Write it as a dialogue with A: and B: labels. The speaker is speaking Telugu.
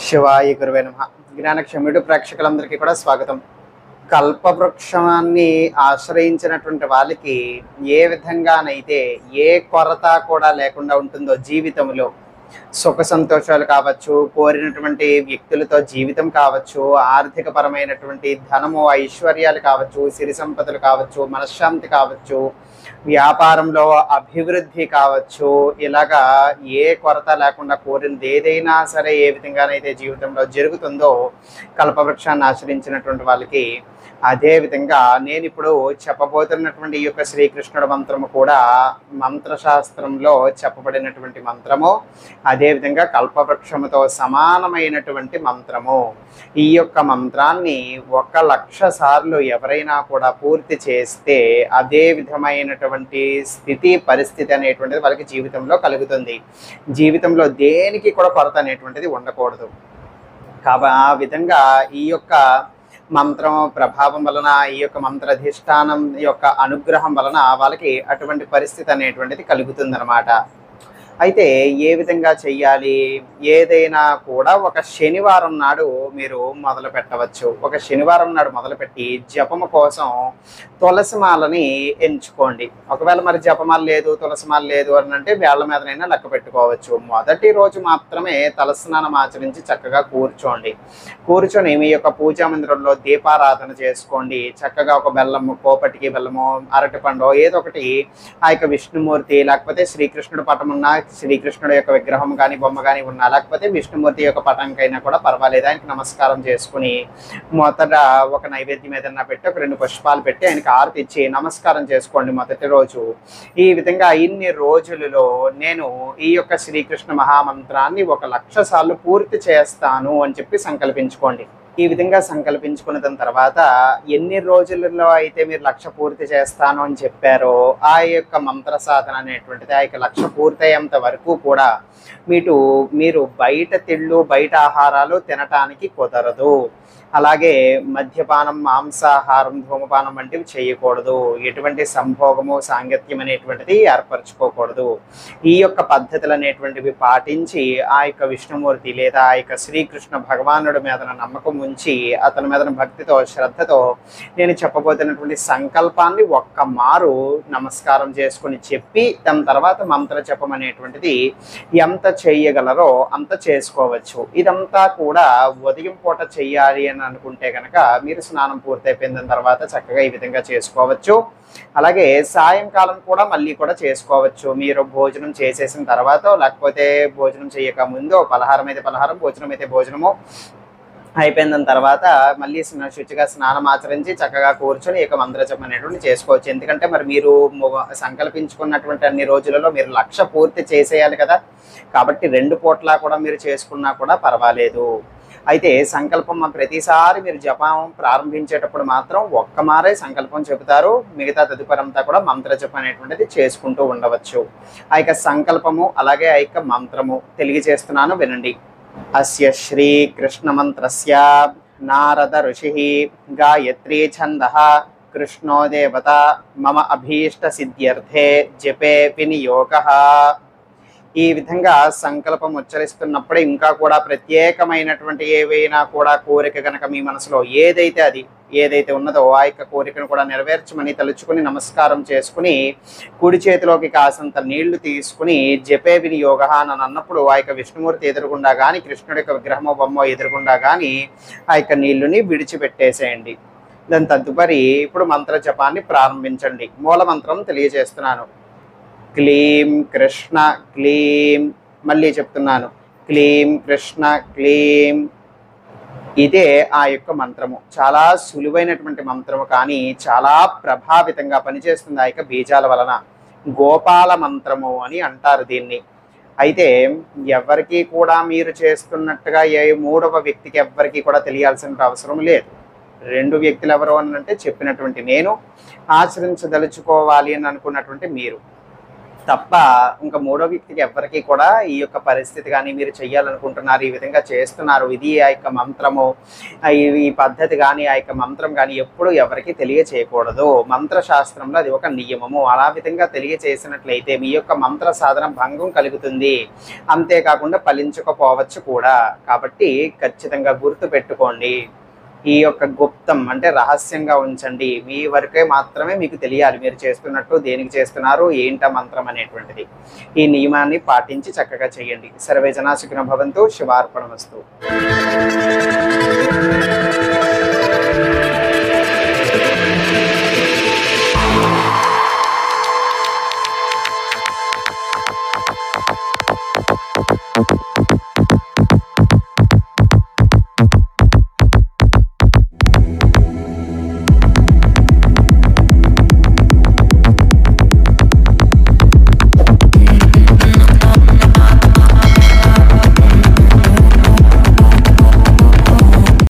A: శివాయ గురువే నమః. జ్ఞానక్షమ్యుడు ప్రేక్షకులందరికీ కూడా స్వాగతం. కల్పవృక్షాన్ని ఆశ్రయించినటువంటి వాళ్ళకి ఏ విధంగానైతే ఏ కొరత కూడా లేకుండా ఉంటుందో జీవితంలో, సుఖ సంతోషాలు కావచ్చు, కోరినటువంటి వ్యక్తులతో జీవితం కావచ్చు, ఆర్థిక పరమైనటువంటి ధనము ఐశ్వర్యాలు కావచ్చు, సిరి సంపదలు కావచ్చు, మనశ్శాంతి కావచ్చు, వ్యాపారంలో అభివృద్ధి కావచ్చు, ఇలాగా ఏ కొరత లేకుండా కోరినది ఏదైనా సరే ఏ విధంగానైతే జీవితంలో జరుగుతుందో కల్పవృక్షాన్ని ఆశ్రయించినటువంటి వాళ్ళకి, అదే విధంగా నేను ఇప్పుడు చెప్పబోతున్నటువంటి ఈ యొక్క శ్రీకృష్ణుడు మంత్రము కూడా మంత్రశాస్త్రంలో చెప్పబడినటువంటి మంత్రము, అదేవిధంగా కల్పవృక్షముతో సమానమైనటువంటి మంత్రము. ఈ యొక్క మంత్రాన్ని 1,00,000 సార్లు ఎవరైనా కూడా పూర్తి చేస్తే అదే విధమైనటువంటి స్థితి పరిస్థితి అనేటువంటిది వాళ్ళకి జీవితంలో కలుగుతుంది. జీవితంలో దేనికి కూడా కొరత అనేటువంటిది ఉండకూడదు. కాబట్టి ఆ విధంగా ఈ యొక్క మంత్రం ప్రభావం వలన, ఈ యొక్క మంత్రాధిష్టానం యొక్క అనుగ్రహం వలన వాళ్ళకి అటువంటి పరిస్థితి అనేటువంటిది కలుగుతుందన్నమాట. అయితే ఏ విధంగా చెయ్యాలి? ఏదైనా కూడా ఒక శనివారం నాడు మీరు మొదలు పెట్టవచ్చు. ఒక శనివారం నాడు మొదలుపెట్టి జపము కోసం తులసిమాలని ఎంచుకోండి. ఒకవేళ మరి జపమాల లేదు, తులసిమాల లేదు అని అంటే వేళ్ల మీదనైనా లెక్క పెట్టుకోవచ్చు. మొదటి రోజు మాత్రమే తలస్నానం ఆచరించి చక్కగా కూర్చొని మీ యొక్క పూజా మందిరంలో దీపారాధన చేసుకోండి. చక్కగా ఒక బెల్లము, కోపటికి బెల్లము, అరటిపండు ఏదో ఒకటి ఆ యొక్క విష్ణుమూర్తి, లేకపోతే శ్రీకృష్ణుడు పటం ఉన్న శ్రీకృష్ణుడు యొక్క విగ్రహం కానీ బొమ్మ కానీ ఉన్నా, లేకపోతే విష్ణుమూర్తి యొక్క పటంకైనా కూడా పర్వాలేదు, ఆయనకి నమస్కారం చేసుకుని మొదట ఒక నైవేద్యం ఏదన్నా పెట్టి ఒక 2 పుష్పాలు పెట్టి ఆయనకి హారతి ఇచ్చి నమస్కారం చేసుకోండి మొదటి రోజు. ఈ విధంగా ఇన్ని రోజులలో నేను ఈ యొక్క శ్రీకృష్ణ మహామంత్రాన్ని 1,00,000 సార్లు పూర్తి చేస్తాను అని చెప్పి సంకల్పించుకోండి. ఈ విధంగా సంకల్పించుకున్న తర్వాత ఎన్ని రోజులలో అయితే మీరు 1,00,000 పూర్తి చేస్తాను అని చెప్పారో ఆ యొక్క మంత్ర సాధన అనేటువంటిది ఆ యొక్క 1,00,000 పూర్తయ్యేంత వరకు కూడా మీరు బయట తిళ్ళు, బయట ఆహారాలు తినటానికి కుదరదు. అలాగే మద్యపానం, మాంసాహారం, ధూమపానం వంటివి చేయకూడదు. ఎటువంటి సంభోగము, సాంగత్యం అనేటువంటిది ఏర్పరచుకోకూడదు. ఈ యొక్క పద్ధతులు అనేటువంటివి పాటించి ఆ యొక్క విష్ణుమూర్తి లేదా ఆ యొక్క శ్రీకృష్ణ భగవానుడి మీద నమ్మకం ఉంచి అతని మీద భక్తితో, శ్రద్ధతో నేను చెప్పబోతున్నటువంటి సంకల్పాన్ని ఒక్క మారు నమస్కారం చేసుకుని చెప్పి దాని తర్వాత మంత్ర జపం అనేటువంటిది ఎంత చేయగలరో అంత చేసుకోవచ్చు. ఇదంతా కూడా ఉదయం పూట చెయ్యాలి అని అనుకుంటే కనుక మీరు స్నానం పూర్తయిపోయిన తర్వాత చక్కగా ఈ విధంగా చేసుకోవచ్చు. అలాగే సాయంకాలం కూడా మళ్ళీ కూడా చేసుకోవచ్చు. మీరు భోజనం చేసేసిన తర్వాత, లేకపోతే భోజనం చేయక ముందు, పలహారం అయితే పలహారం, భోజనం అయితే భోజనము అయిపోయిన తర్వాత మళ్ళీ శుచిగా స్నానం ఆచరించి చక్కగా కూర్చొని ఇక మంత్రజపం అనేటువంటి చేసుకోవచ్చు. ఎందుకంటే మరి మీరు సంకల్పించుకున్నటువంటి అన్ని రోజులలో మీరు 1,00,000 పూర్తి చేసేయాలి కదా. కాబట్టి 2 పూట్ల కూడా మీరు చేసుకున్నా కూడా పర్వాలేదు. అయితే సంకల్పం ప్రతిసారి మీరు జపం ప్రారంభించేటప్పుడు మాత్రం ఒక్క మారే సంకల్పం చెబుతారు. మిగతా తదుపరంతా కూడా మంత్రజపం అనేటువంటిది చేసుకుంటూ ఉండవచ్చు. ఆ యొక్క సంకల్పము అలాగే ఆ యొక్క మంత్రము తెలియజేస్తున్నాను, వినండి. అస్య శ్రీకృష్ణ మంత్రస్య నారద ఋషి గాయత్రీ ఛందః కృష్ణో దేవత మమ అభీష్ట సిద్ధ్యర్థే జపే వినియోగః. ఈ విధంగా సంకల్పం ఉచ్చరిస్తున్నప్పుడే ఇంకా కూడా ప్రత్యేకమైనటువంటి ఏవైనా కూడా కోరిక కనుక మీ మనసులో ఏదైతే ఉన్నదో ఆ యొక్క కోరికను కూడా నెరవేర్చమని తలుచుకుని నమస్కారం చేసుకుని కుడి చేతిలోకి కాసంత నీళ్లు తీసుకుని జపే వినియోగ అని అన్నప్పుడు ఆ యొక్క విష్ణుమూర్తి ఎదురుగుండా కానీ, కృష్ణుడి యొక్క విగ్రహమో బొమ్మో ఎదురుగుండా కానీ ఆ యొక్క నీళ్లుని విడిచిపెట్టేసేయండి. దాని తదుపరి ఇప్పుడు మంత్ర జపాన్ని ప్రారంభించండి. మూల మంత్రం తెలియజేస్తున్నాను. క్లీం కృష్ణ క్లీం, మళ్ళీ చెప్తున్నాను, క్లీం కృష్ణ క్లీం. ఇదే ఆ యొక్క మంత్రము. చాలా సులువైనటువంటి మంత్రము, కానీ చాలా ప్రభావితంగా పనిచేస్తుంది ఆ యొక్క బీజాల వలన. గోపాల మంత్రము అని అంటారు దీన్ని. అయితే ఎవరికి కూడా మీరు చేస్తున్నట్టుగా ఏ 3వ వ్యక్తికి ఎవ్వరికి కూడా తెలియాల్సిన అవసరం లేదు. 2 వ్యక్తులు ఎవరు అని అంటే చెప్పినటువంటి నేను, ఆచరించదలుచుకోవాలి అని అనుకున్నటువంటి మీరు. తప్ప ఇంకా మూడో వ్యక్తికి ఎవరికి కూడా ఈ యొక్క పరిస్థితి కానీ మీరు చెయ్యాలనుకుంటున్నారు, ఈ విధంగా చేస్తున్నారు, ఇది ఆ యొక్క మంత్రము, ఈ పద్ధతి కానీ ఆ యొక్క మంత్రం కానీ ఎప్పుడు ఎవరికి తెలియచేయకూడదు. మంత్రశాస్త్రంలో అది ఒక నియమము. అలా విధంగా తెలియచేసినట్లయితే మీ యొక్క మంత్ర సాధన భంగం కలుగుతుంది, అంతేకాకుండా ఫలించకపోవచ్చు కూడా. కాబట్టి ఖచ్చితంగా గుర్తు పెట్టుకోండి, ఈ యొక్క గుప్తం అంటే రహస్యంగా ఉంచండి. మీ వరకే మాత్రమే మీకు తెలియాలి మీరు చేస్తున్నట్టు, దేనికి చేస్తున్నారు, ఏంట మంత్రం అనేటువంటిది. ఈ నియమాన్ని పాటించి చక్కగా చేయండి. సర్వే జనా సుఖినో భవంతు. శుభార్పణమస్తు.